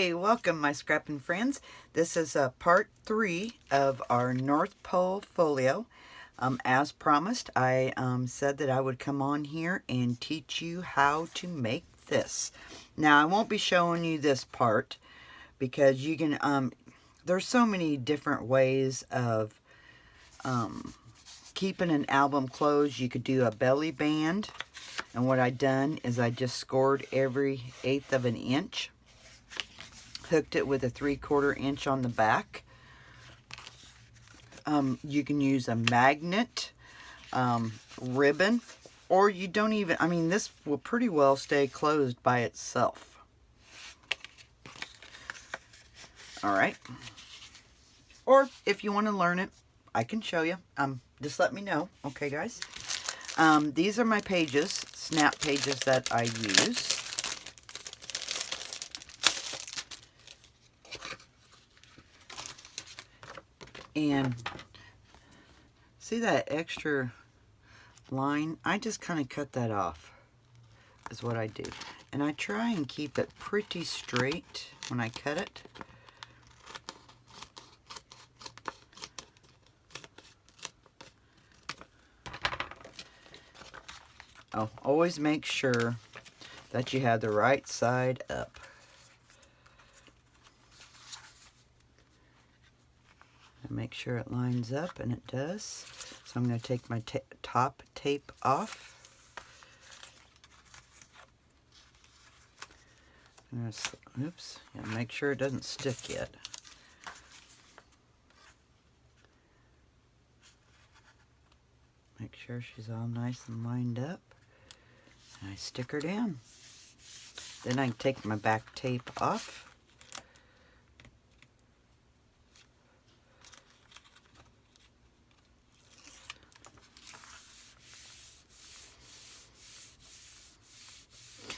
Hey, welcome my scrapping friends. This is part 3 of our North Pole Folio. As promised, I said that I would come on here and teach you how to make this. Now, I won't be showing you this part because you can, there's so many different ways of keeping an album closed. You could do a belly band, and what I done is I just scored every 1/8 of an inch. Hooked it with a 3/4 inch on the back. You can use a magnet, ribbon, or you don't even, I mean, this will pretty well stay closed by itself. All right. Or if you want to learn it, I can show you. Just let me know. Okay, guys. These are my pages, snap pages that I use. And see that extra line? I just kind of cut that off, is what I do. And I try and keep it pretty straight when I cut it. Oh, always make sure that you have the right side up. Make sure it lines up, and it does. So I'm going to take my top tape off. Oops, yeah, make sure it doesn't stick yet. Make sure she's all nice and lined up. And I stick her down. Then I can take my back tape off.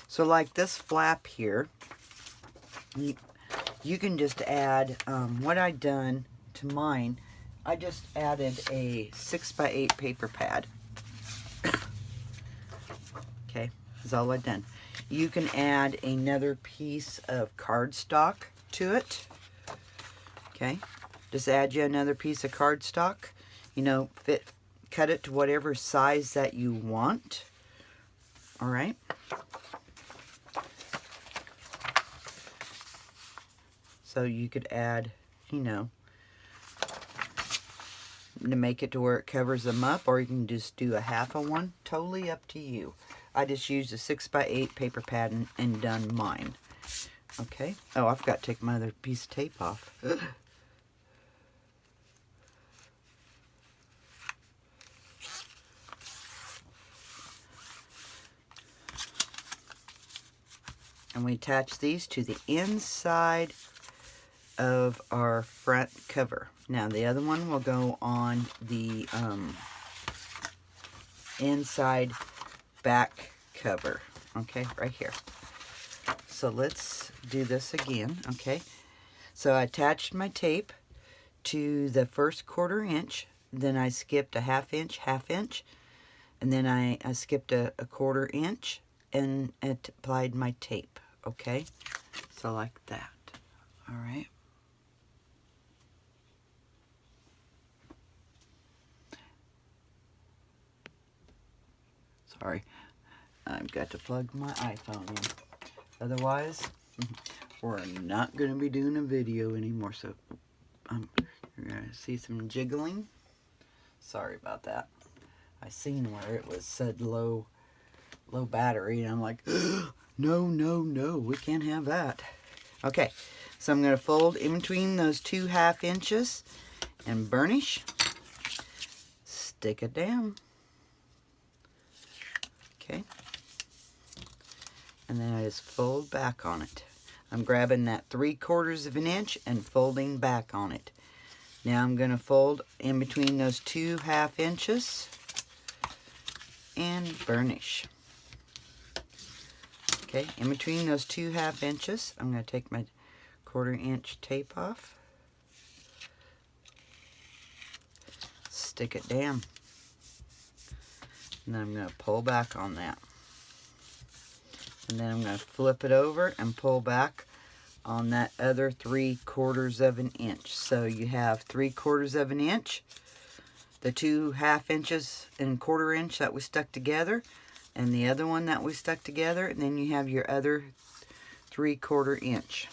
So like this flap here, you can just add, what I done to mine, I just added a 6x8 paper pad. Okay, that's all I've done. You can add another piece of cardstock to it. Okay, just add you another piece of cardstock. You know, cut it to whatever size that you want. All right. So you could add, you know, to make it to where it covers them up, or you can just do a 1/2 of one. Totally up to you. I just used a 6x8 paper pad and done mine. Okay. Oh, I forgot to take my other piece of tape off. And we attach these to the inside of our front cover. Now the other one will go on the inside back cover. Okay, right here. So let's do this again. Okay, so I attached my tape to the first 1/4 inch, then I skipped a 1/2 inch, and then I skipped a 1/4 inch and applied my tape. Okay, so like that. All right. Sorry, I've got to plug my iPhone in. Otherwise, we're not going to be doing a video anymore. So you're going to see some jiggling. Sorry about that. I seen where it was said low battery, and I'm like, no, we can't have that. Okay, so I'm going to fold in between those 2 1/2 inches and burnish. Stick it down. Okay, and then I just fold back on it. I'm grabbing that 3/4 of an inch and folding back on it. Now I'm going to fold in between those 2 1/2 inches and burnish. Okay, in between those 2 1/2 inches, I'm going to take my 1/4 inch tape off. Stick it down. And then I'm going to pull back on that. And then I'm going to flip it over and pull back on that other 3/4 of an inch. So you have 3/4 of an inch, the 2 1/2 inches and 1/4 inch that we stuck together, and the other one that we stuck together, and then you have your other 3/4 inch.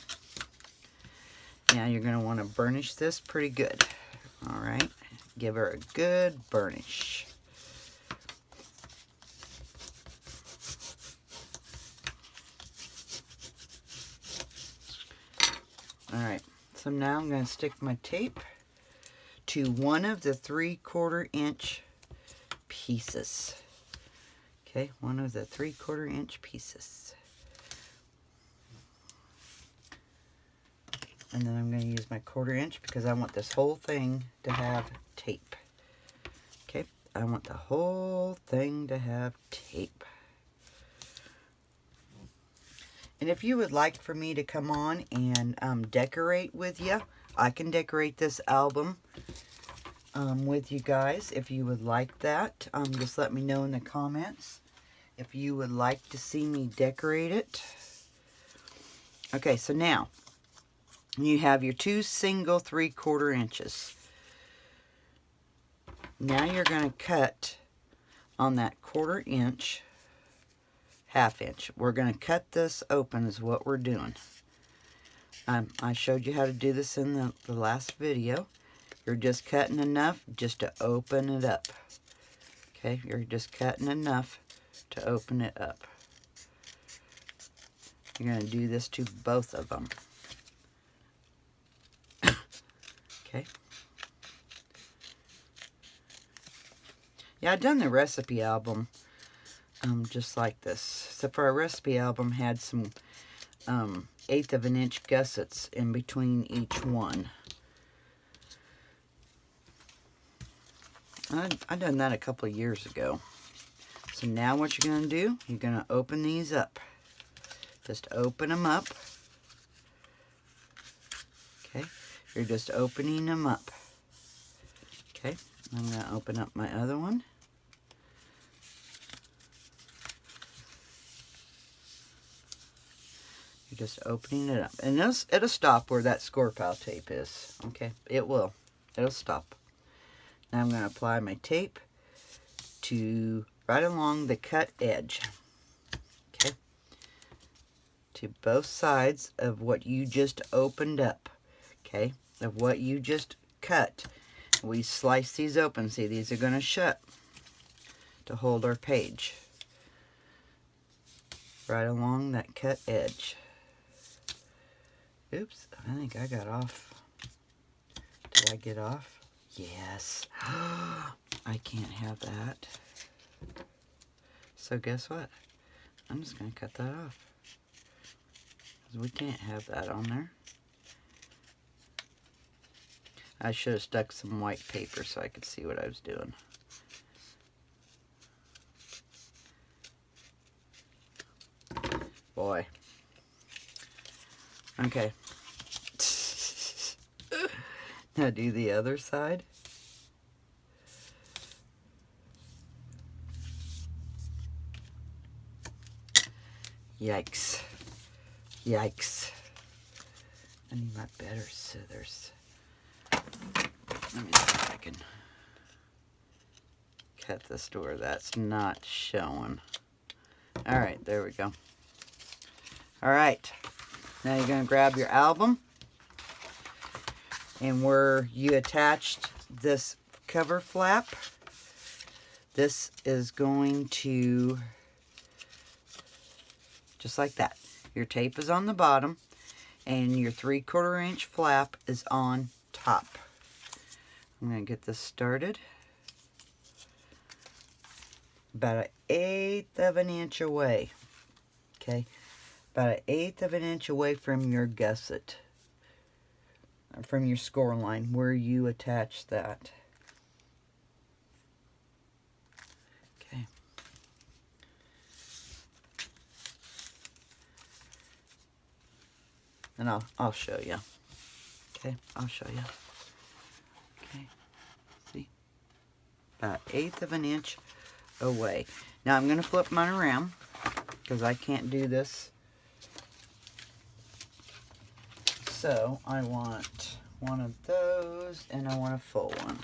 Now you're going to want to burnish this pretty good. All right, give her a good burnish. All right, so now I'm going to stick my tape to one of the 3/4 inch pieces. Okay, one of the 3/4 inch pieces. And then I'm going to use my 1/4 inch because I want this whole thing to have tape. Okay, I want the whole thing to have tape. And if you would like for me to come on and decorate with you, I can decorate this album with you guys. If you would like that, just let me know in the comments if you would like to see me decorate it. Okay, so now you have your 2 single 3/4 inches. Now you're going to cut on that 1/4 inch, 1/2 inch. We're going to cut this open is what we're doing. I showed you how to do this in the last video. You're just cutting enough just to open it up. Okay, you're just cutting enough to open it up. You're going to do this to both of them. Okay. Yeah, I've done the recipe album just like this. Except for our recipe album had some 1/8 of an inch gussets in between each one. I done that a couple of years ago. So now what you're going to do, you're going to open these up. Just open them up. Okay, you're just opening them up. Okay, I'm going to open up my other one. You're just opening it up. And it'll stop where that score pile tape is. Okay, it will. It'll stop. Now I'm going to apply my tape to right along the cut edge. Okay, to both sides of what you just opened up. Okay, of what you just cut. We slice these open. See, these are going to shut to hold our page. Right along that cut edge. Oops, I think I got off. Did I get off? Yes. I can't have that. So guess what? I'm just going to cut that off. Because we can't have that on there. I should have stuck some white paper so I could see what I was doing. Boy. Okay. Now do the other side. Yikes. Yikes. I need my better scissors. Let me see if I can cut this to where that's not showing. Alright, there we go. Alright. Now you're going to grab your album, and where you attached this cover flap, this is going to, just like that. Your tape is on the bottom, and your 3/4 inch flap is on top. I'm going to get this started. About 1/8 of an inch away. Okay. About 1/8 of an inch away from your gusset, from your score line where you attach that. Okay. And I'll show you. Okay, I'll show you. Okay, see, about 1/8 of an inch away. Now I'm going to flip mine around because I can't do this So I want one of those, and I want a full one.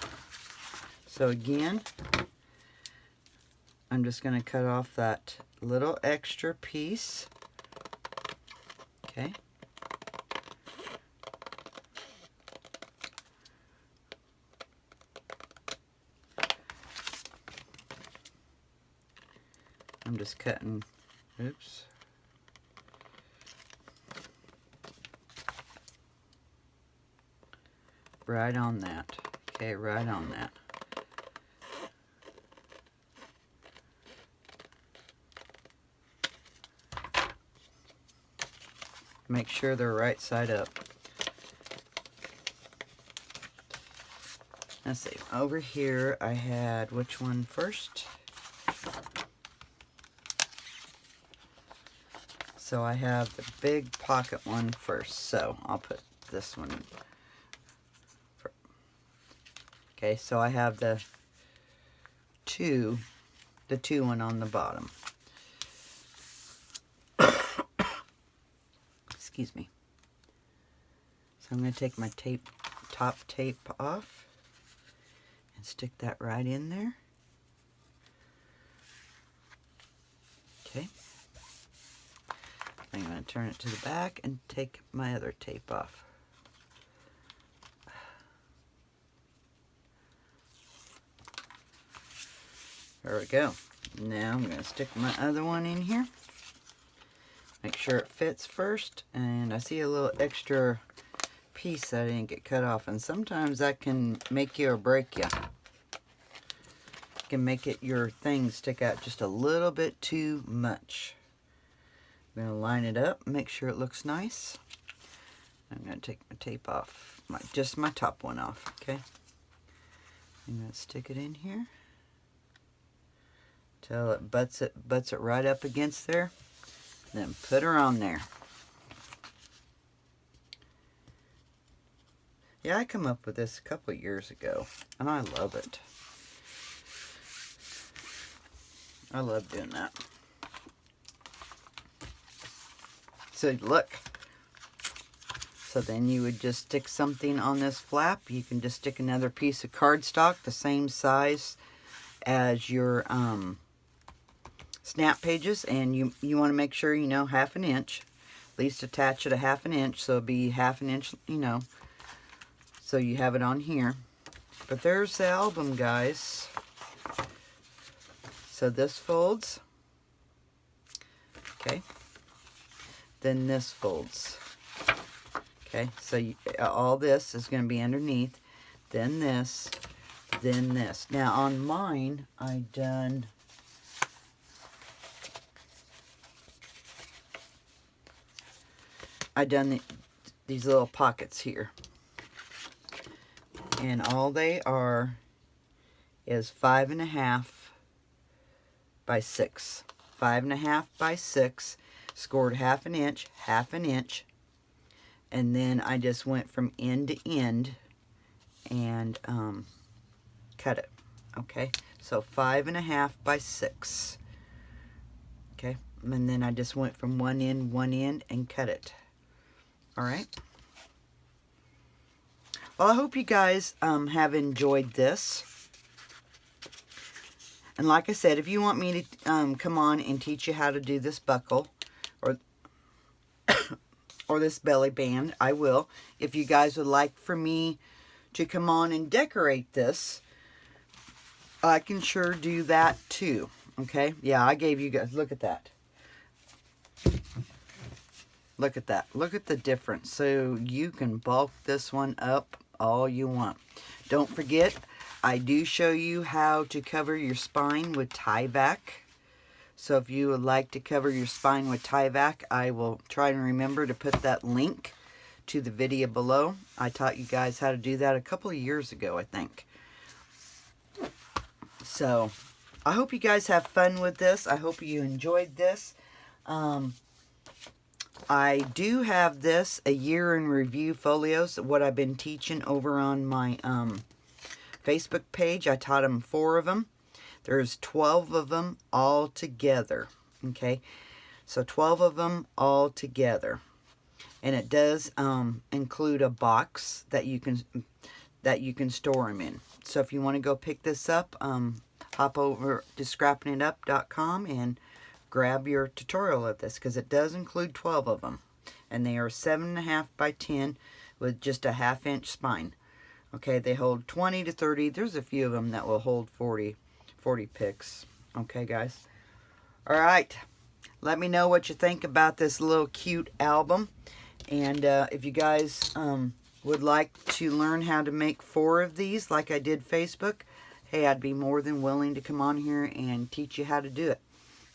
So again, I'm just going to cut off that little extra piece. Okay. I'm just cutting, oops. Right on that. Okay, right on that. Make sure they're right side up. Let's see, over here I had which one first? So I have the big pocket one first, so I'll put this one. Okay, so I have the two one on the bottom. Excuse me. So I'm going to take my top tape off and stick that right in there. Okay. I'm going to turn it to the back and take my other tape off. There we go. Now I'm going to stick my other one in here. Make sure it fits first. And I see a little extra piece that I didn't get cut off. And sometimes that can make you or break you. It can make your thing stick out just a little bit too much. I'm going to line it up, make sure it looks nice. I'm going to take my tape off, just my top one off, okay? I'm going to stick it in here till it butts it right up against there. Then put her on there. Yeah, I come up with this a couple of years ago, and I love it. I love doing that. So look, so then you would just stick something on this flap. You can just stick another piece of cardstock the same size as your snap pages, and you want to make sure, you know, 1/2 inch. At least attach it a 1/2 inch, so it'll be 1/2 inch, you know, so you have it on here. But there's the album, guys. So this folds. Okay. Then this folds. Okay, so all this is going to be underneath. Then this. Then this. Now on mine, I done these little pockets here. And all they are is 5.5 by 6. 5.5 by 6. Scored 1/2 inch, 1/2 inch, and then I just went from end to end and cut it. Okay, so 5.5 by 6. Okay, and then I just went from one end and cut it. All right. Well, I hope you guys have enjoyed this. And like I said, if you want me to come on and teach you how to do this buckle, or this belly band, I will. If you guys would like for me to come on and decorate this, I can sure do that too. Okay? Yeah, I gave you guys, look at that. Look at that. Look at the difference. So you can bulk this one up all you want. Don't forget, I do show you how to cover your spine with tie-back. So if you would like to cover your spine with tie-back, I will try and remember to put that link to the video below. I taught you guys how to do that a couple of years ago, I think. So I hope you guys have fun with this. I hope you enjoyed this. I do have this, a year in review folios, what I've been teaching over on my Facebook page. I taught them 4 of them. There's 12 of them all together, okay? So 12 of them all together. And it does include a box that you can store them in. So if you want to go pick this up, hop over to scrappingitup.com and grab your tutorial of this, because it does include 12 of them. And they are 7.5 by 10 with just a 1/2 inch spine. Okay, they hold 20 to 30. There's a few of them that will hold 40 picks. Okay, guys. All right. Let me know what you think about this little cute album. And if you guys would like to learn how to make 4 of these like I did Facebook, hey, I'd be more than willing to come on here and teach you how to do it.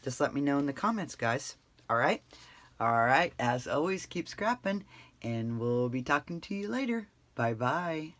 Just let me know in the comments, guys. All right? All right. As always, keep scrapping, and we'll be talking to you later. Bye-bye.